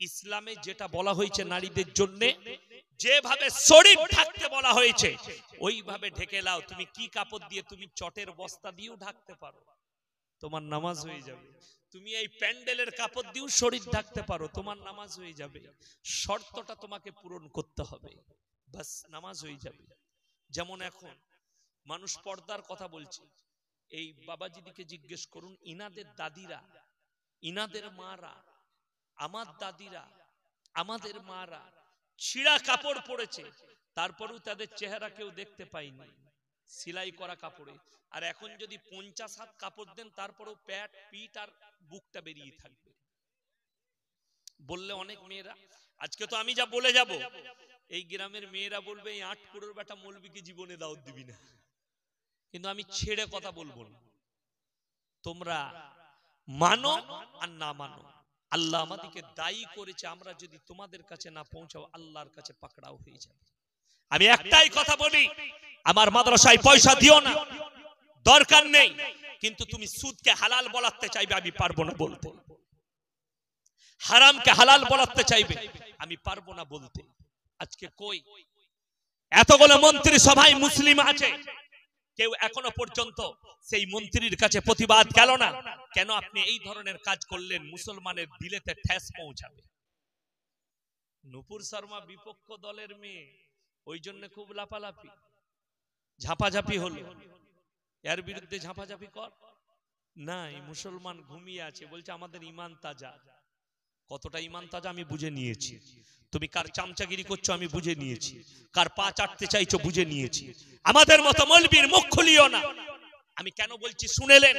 ইসলামে যেটা বলা হয়েছে নারীদের জন্য, যেভাবে শরীর ঢাকতে বলা হয়েছে ওইভাবে ঢেকে নাও। তুমি কি কাপড় দিয়ে, তুমি চটের বস্তা দিয়েও ঢাকতে পারো, তোমার নামাজ হয়ে যাবে। তুমি এই প্যান্ডেলের কাপড় দিয়েও শরীর ঢাকতে পারো, তোমার নামাজ হয়ে যাবে। শর্তটা তোমাকে পূরণ করতে হবে, বাস নামাজ হয়ে যাবে। যেমন এখন মানুষ পর্দার কথা বলছে, এই বাবাজিদিকে জিজ্ঞেস করুন, ইনাদের দাদিরা, ইনাদের মারা, আমার দাদিরা, আমাদের মারা ছিঁড়া কাপড় পরেছে, তারপরেও তাদের চেহারা কেউ দেখতে পায়নি, সেলাই করা কাপড়ে। আর এখন যদি 50 হাত কাপড় দেন, তারপরেও প্যাট, পিঠ আর বুকটা বেরিয়ে থাকবে। বললে অনেক মেয়েরা, আজকে তো আমি যা বলে যাব, এই গ্রামের মেয়েরা বলবে এই 8 কুড়োর বেটা মৌলবীকে জীবনে দাওয়াত দিবি না। কিন্তু আমি ছেড়ে কথা বলবো না, তোমরা মানো আর না মানো, আল্লাহ আমাদেরকে দায়ী করেছে। আমরা যদি তোমাদের কাছে না পৌঁছাও, আল্লাহর কাছে পাকড়াও হয়ে যাবে। আমি একটাই কথা বলি, আমার মাদ্রাসায় পয়সা দিও না, দরকার নেই, কিন্তু তুমি সুদকে হালাল বলাতে চাইবে, আমি পারবো না বলতে। হারামকে হালাল বলাতে চাইবে, আমি পারবো না বলতে। আজকে কই এতগুলো মন্ত্রী সভায় মুসলিম আছে, কেউ এখনো পর্যন্ত সেই মন্ত্রীর কাছে প্রতিবাদ গেল না। কেন আপনি এই ধরনের কাজ করলেন? মুসলমানের দিলেতে ঠেস পৌঁছাবে। নূপুর শর্মা বিপক্ষ দলের মেয়ে, ওই জন্য খুব লাপালাপি ঝাপাঝাপি হলো। এর বিরুদ্ধে ঝাপাঝাপি কর নাই, মুসলমান ঘুমিয়ে আছে, বলছে আমাদের ইমান তাজা। কতটা ইমান তাজা আমি বুঝে নিয়েছি। তুমি কার চামচাগিরি করছো আমি বুঝে নিয়েছি, কার পা চাটতে চাইছো বুঝে নিয়েছি। আমাদের মতো মৌলবীর মুখ খুলিও না। আমি কেন বলছি শুনেলেন?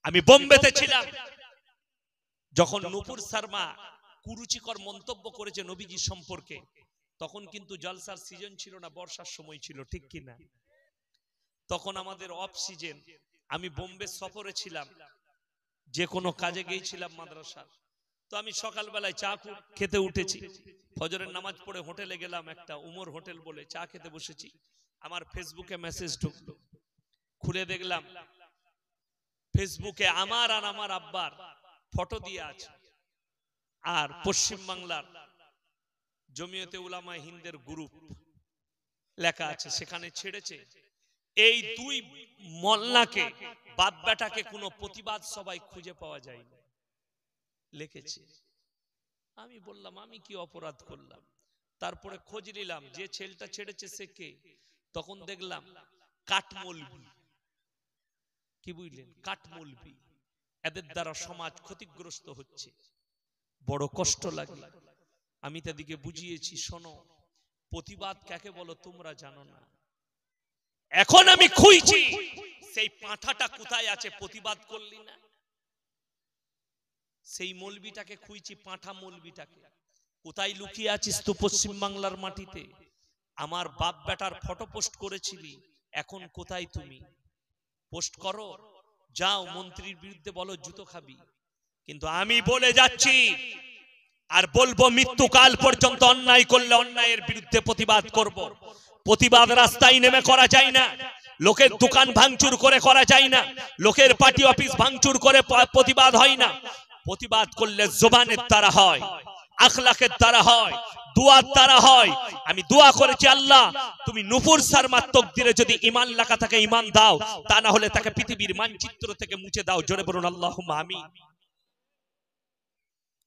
আমি বোম্বেতে ছিলাম, যখন নূপুর শর্মা কুরুচিকর মন্তব্য করেছে নবীজি সম্পর্কে, তখন কিন্তু জলসার সিজন ছিল না, বর্ষার সময় ছিল, ঠিক কিনা? তখন আমাদের অফ সিজন। আমি বোম্বে সফরে ছিলাম, যে কোনো কাজে গিয়েছিলাম মাদ্রাসা। তো আমি সকালবেলায় চা খেতে উঠেছি, ফজরের নামাজ পড়ে হোটেলে গেলাম, একটা উমর হোটেল বলে, চা খেতে বসেছি। আমার ফেসবুকে মেসেজ ঢুকলো, খুলে দেখলাম ফেসবুকে আমার আর আমার আব্বার ফটো দিয়ে আছে, আর পশ্চিম বাংলার জমিয়তে উলামা হিন্দের গ্রুপ লেখা আছে। সেখানে ছেড়েছে এই দুই মোল্লাকে, বাপ বেটাকে কোনো প্রতিবাদ সবাই খুঁজে পাওয়া যায়নি, লিখেছে। আমি বললাম আমি কি অপরাধ করলাম? তারপরে খোঁজ নিলাম যে ছেলেটা ছেড়েছে সে কে। তখন দেখলাম কাঠমৌলবী। কি বুঝলেন? কাঠমৌলবী। এদের দ্বারা সমাজ ক্ষতিগ্রস্ত হচ্ছে, বড় কষ্ট লাগে। আমি তাদেরকে বুঝিয়েছি, শোনো, প্রতিবাদ কাকে বলো তোমরা জানো না। এখন আমি খুঁজছি সেই পাঁঠাটা কোথায় আছে, প্রতিবাদ করলি না। সেই মৌলবীটাকে খুঁজছি, পাঁঠা মৌলবীটাকে। কোথায় লুকিয়ে আছিস তো পশ্চিম বাংলার মাটিতে? আমার বাপ বেটার ফটো পোস্ট করেছিলি, এখন কোথায় তুমি? পোস্ট করো, যাও মন্ত্রীর বিরুদ্ধে বলো, জুতো খাবি। কিন্তু আমি বলে যাচ্ছি আর বলবো, মৃত্যুকাল পর্যন্ত অন্যায় করলে অন্যায়ের বিরুদ্ধে প্রতিবাদ করব। প্রতিবাদ রাস্তায় নেমে করা যায় না, লোকের দোকান ভাঙচুর করে করা যায় না, লোকের পার্টি অফিস ভাঙচুর করে প্রতিবাদ হয় না। প্রতিবাদ করলে জবানের দ্বারা হয়, আখলাকের দ্বারা হয়, দুয়ার দ্বারা হয়। আমি দোয়া করেছি, আল্লাহ তুমি নূপুর শর্মার তকদিরে যদি ঈমান লেখা থাকে ঈমান দাও, তা না হলে তাকে পৃথিবীর মানচিত্র থেকে মুছে দাও। জোরে বলুন আল্লাহুম্মা আমিন।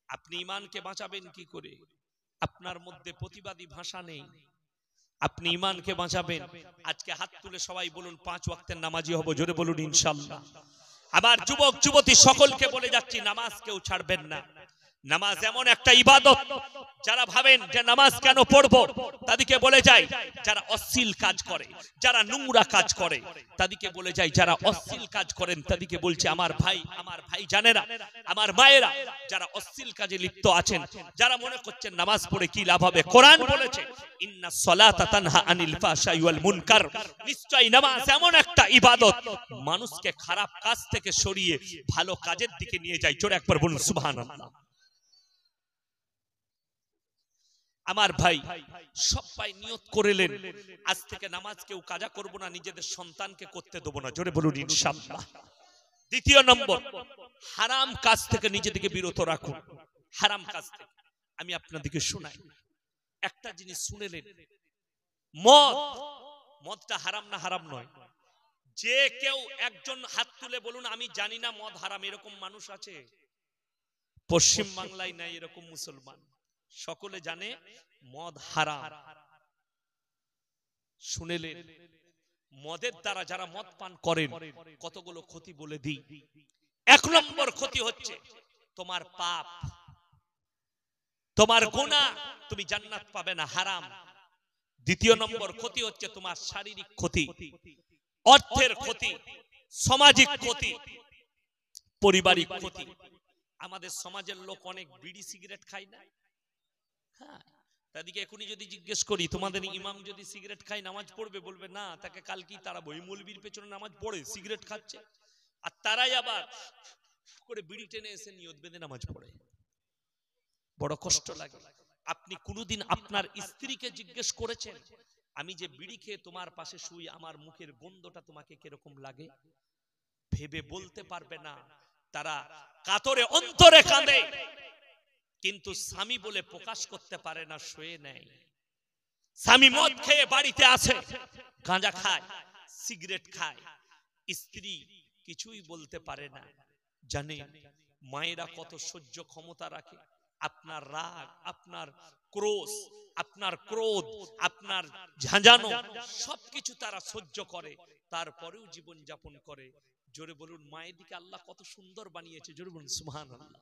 আপনি ঈমানকে বাঁচাবেন কি করে? আপনার মধ্যে প্রতিবাদী ভাষা নেই, আপনি ঈমানকে বাঁচাবেন। আজকে হাত তুলে সবাই বলুন 5 ওয়াক্তের নামাজি হব। জোরে বলুন ইনশাআল্লাহ। আবার যুবক যুবতী সকলকে বলে যাচ্ছি, নামাজ কেউ ছাড়বেন না। নামাজ এমন একটা ইবাদত, যারা ভাবেন যে নামাজ কেন পড়বো, তাদেরকে বলে যাই যারা অশ্লীল কাজ করে, যারা নোংরা কাজ করে, তাদেরকে বলে যাই যারা অশ্লীল কাজ করেন, তাদেরকে বলছে আমার ভাই জানেরা, আমার মায়েরা, যারা অশ্লীল কাজে লিপ্ত আছেন, যারা মনে করছেন নামাজ পড়ে কি লাভ হবে, কোরআন বলেছে ইন্নাস সালাতা তানহা আনিল ফাহশাই ওয়াল মুনকার। নিশ্চয়ই নামাজ এমন একটা ইবাদত, মানুষকে খারাপ কাজ থেকে সরিয়ে ভালো কাজের দিকে নিয়ে যায়। জোরে একবার বলুন সুবহানাল্লাহ। আমার ভাই সবাই নিয়ত করেলেন, আজ থেকে নামাজ কেউ কাজা করব না, নিজেদের সন্তানকে করতে দেব না। জোরে বলুন ইনশাআল্লাহ। দ্বিতীয় নম্বর, হারাম কাজ থেকে নিজেদেরকে বিরত রাখুন। হারাম কাজ থেকে। আমি আপনাদেরকে শোনাই, একটা জিনিস শুনেলেন, মদটা হারাম না হারাম নয়? যে কেউ একজন হাত তুলে বলুন আমি জানি না মদ হারাম, এরকম মানুষ আছে? পশ্চিম বাংলায় নাই এরকম মুসলমান, সকলে জানে মদ হারাম। শুনেলেন, মদের দ্বারা যারা মদ পান করেন কতগুলো ক্ষতি বলে দিই। 1 নম্বর ক্ষতি হচ্ছে তোমার পাপ, তোমার গুনাহ, তুমি জান্নাত পাবে না, হারাম। 2 নম্বর ক্ষতি হচ্ছে তোমার শারীরিক ক্ষতি, অর্থের ক্ষতি, সামাজিক ক্ষতি, পারিবারিক ক্ষতি। আমাদের সমাজের লোক অনেক বিড়ি সিগারেট খায় না? হ্যাঁ, তাদেরকে এখনই যদি জিজ্ঞেস করি তোমাদের ইমাম যদি সিগারেট খায় নামাজ পড়বে, বলবে না, তাকে কালকে তারা বই মৌলবীর পেছনে নামাজ পড়ে সিগারেট খাচ্ছে, আর তারাই আবার করে বিড়ি টেনে এসে নিয়ত বেঁধে নামাজ পড়ে। বড় কষ্ট লাগে। আপনি কোনদিন আপনার স্ত্রীকে জিজ্ঞেস করেছেন আমি যে বিড়ি খেয়ে তোমার পাশে শুই আমার মুখের গন্ধটা তোমাকে কিরকম লাগে? ভেবে বলতে পারবে না। তারা কাতরে অন্তরে কাঁদে, কিন্তু স্বামী বলে প্রকাশ করতে পারে না, শুয়ে নেয়। স্বামী মদ খেয়ে বাড়িতে আসে, গাঁজা খায়, সিগারেট খায়, স্ত্রী কিছুই বলতে পারে না। জানেন মায়েরা কত সহ্য ক্ষমতা রাখে? আপনার রাগ, আপনার ক্রোধ, আপনার ক্রোধ, আপনার ঝাঁঝানো সবকিছু তারা সহ্য করে, তারপরেও জীবন যাপন করে। জোরে বলুন মায়ের দিকে আল্লাহ কত সুন্দর বানিয়েছে, জোরে বলুন সুবহানাল্লাহ।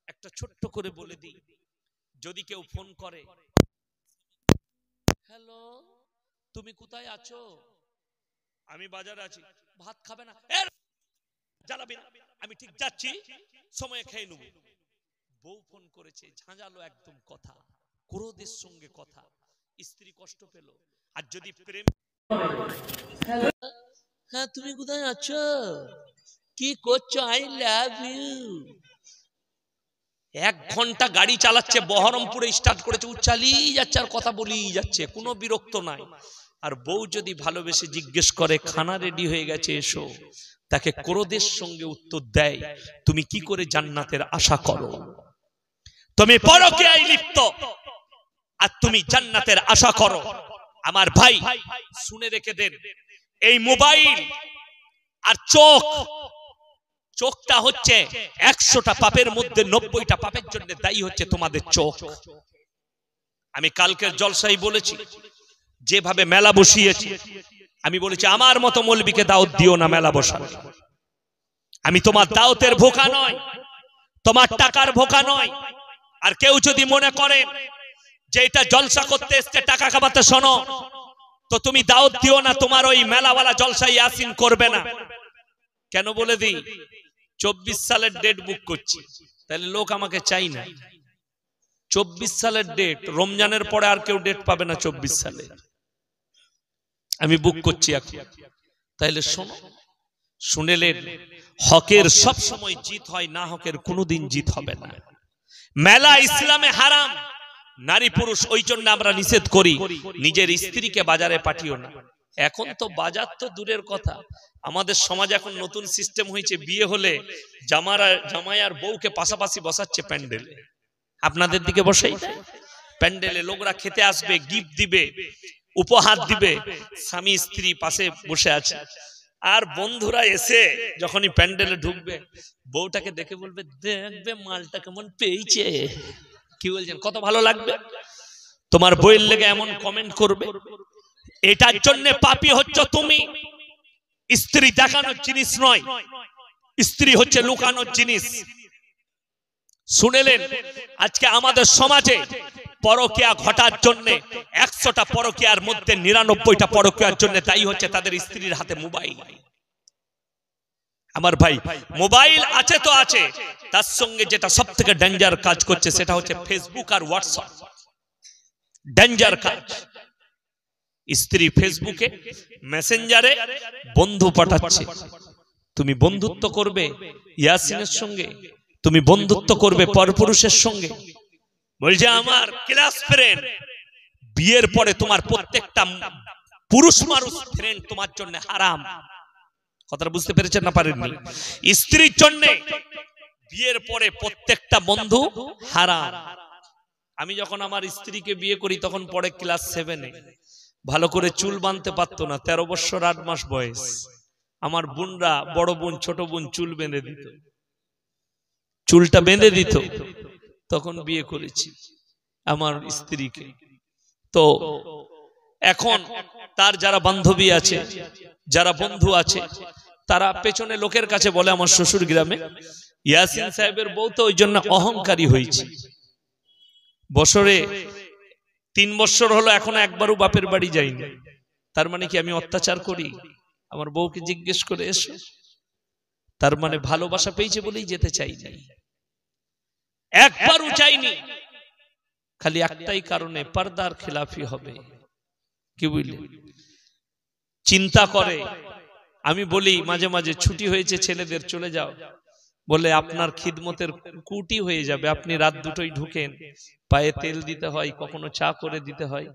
একটা ছোট্ট করে বলে দিই, যদি কেউ ফোন করে, হ্যালো তুমি কোথায় আছো? আমি বাজারে আছি। ভাত খাবে না? জ্বালাবি না, আমি ঠিক যাচ্ছি, সময় খেয়ে নেব। বউ ফোন করেছে, ঝাঁঝালো একদম কথা, ক্রোধের সঙ্গে কথা, স্ত্রী কষ্ট পেল। আর যদি প্রেম, হ্যাঁ তুমি কোথায় আছো, কি করছো, আই লাভ ইউ। 1 ঘন্টা গাড়ি চালাচ্ছে, বহরমপুরে স্টার্ট করেছে, ও চালিয়ে যাচ্ছে আর কথা বলেই যাচ্ছে, কোনো বিরক্ত নাই। আর বউ যদি ভালোবেসে জিজ্ঞেস করে খানা রেডি হয়ে গেছে এসো, তাকে ক্রোধের সঙ্গে উত্তর দেয়, তুমি কি করে জান্নাতের আশা করো? তুমি পরকীয়ায় লিপ্ত আর তুমি জান্নাতের আশা করো। আমার ভাই শুনে রেখে দেন, এই মোবাইল আর চোখটা হচ্ছে 100টা পাপের মধ্যে 90টা পাপের জন্য দায়ী হচ্ছে তোমাদের চোখ। আমি কালকের জলসাই বলেছি, যেভাবে মেলা বসিয়েছি, আমি বলেছি আমার মতো মৌলবীকে দাওয়াত দিও না মেলা বসানো। আমি তোমার দাওয়াতের ভোকা নয়, তোমার টাকার ভোকা নয়। আর কেউ যদি মনে করেন যে এটা জলসা করতে এসছে টাকা কামাতে, শোনো, তো তুমি দাওয়াত দিও না, তোমার ওই মেলাওয়ালা জলসাই ইয়াসিন করবে না। কেন বলে দিই, 24 সালের ডেট বুক করছি, তাহলে লোক আমাকে চাই না। 24 সালের ডেট, রমজানের পরে আর কেউ ডেট পাবে না 24 সালে, আমি বুক করছি এখন। তাইলে শোনো, শুনেলেন, হকের সব সময় জিত হয়, না হকের কোনোদিন জিত হবে না। মেলা ইসলামে হারাম, নারী পুরুষ, ওই জন্য আমরা নিষেধ করি নিজের স্ত্রীকে বাজারে পাঠিও না। এখন তো বাজার তো দূরের কথা, আমাদের সমাজ এখন নতুন সিস্টেম হয়েছে, বিয়ে হলে জামাই আর বউকে পাশাপাশি বসাচ্ছে প্যান্ডেলে। আপনাদের দিকে বসেই প্যান্ডেলে লোকরা খেতে আসবে, গিফট দিবে, উপহার দিবে, স্বামী স্ত্রী পাশে বসে আছে। আর বন্ধুরা এসে যখনই প্যান্ডেলে ঢুকবে, বউটাকে দেখে বলবে, দেখবে মালটা কেমন পেয়েছে, কি বলছেন, কত ভালো লাগবে। তোমার বইয়ের লেগে এমন কমেন্ট করবে। এটার জন্য পাপী হচ্ছ তুমি। স্ত্রী দেখানোর জিনিস নয়, স্ত্রী হচ্ছে লুকানোর জিনিস। শুনেলেন, আজকে আমাদের সমাজে পরকীয়া ঘটার জন্য 100টা পরকীয়ার মধ্যে 99টা পরকীয়ার জন্য দায়ী হচ্ছে তাদের স্ত্রীর হাতে মোবাইল। আমার ভাই, মোবাইল আছে তো আছে, তার সঙ্গে যেটা সব থেকে ডেঞ্জার কাজ করছে সেটা হচ্ছে ফেসবুক আর হোয়াটসঅ্যাপ। ডেঞ্জার কাজ। স্ত্রী ফেসবুকে মেসেঞ্জারে বন্ধু পাঠাচ্ছে, তুমি বন্ধুত্ব করবে ইয়াসিনের সঙ্গে, তুমি বন্ধুত্ব করবে পরপুরুষের সঙ্গে। বলছে আমার ক্লাস ফ্রেন্ড। বিয়ের পরে তোমার প্রত্যেকটা পুরুষ মানুষ ফ্রেন্ড তোমার জন্য হারাম। কথাটা বুঝতে পেরেছেন না পারেননি? স্ত্রীর জন্য বিয়ের পরে প্রত্যেকটা বন্ধু হারাম। আমি যখন আমার স্ত্রীকে বিয়ে করি তখন পড়ে ক্লাস 7-এ, ভালো করে চুল বাঁধতে পারতো না, 13 বছর 8 মাস বয়স। আমার বোনরা, বড় বোন ছোট বোন চুল বেঁধে দিত, চুলটা বেঁধে দিত, তখন বিয়ে করেছি আমার স্ত্রীকে। তো এখন তার যারা বান্ধবী আছে, যারা বন্ধু আছে, তারা পেছনে লোকের কাছে বলে আমার শ্বশুর গ্রামে ইয়াসিন সাহেবের বউ তো ওই জন্য অহংকারী হয়েছে, বছরে 3 বছর হলো এখনো একবারও বাপের বাড়ি যাইনি। তার মানে কি আমি অত্যাচার করি? আমার বউকে জিজ্ঞেস করে এসো। তার মানে ভালোবাসা পেয়েছে বলেই যেতে চাই নাই, একবারও চাইনি, খালি একটাই কারণে পর্দার খেলাফি হবে। কি বুঝলে? চিন্তা করে। আমি বলি মাঝে মাঝে ছুটি হয়েছে ছেলেদের, চলে যাও, বলে আপনার খিদমতের কুটি হয়ে যাবে, আপনি রাত 2টোয় ঢুকেন, পায়ে তেল দিতে হয়, কখনো চা করে দিতে হয়,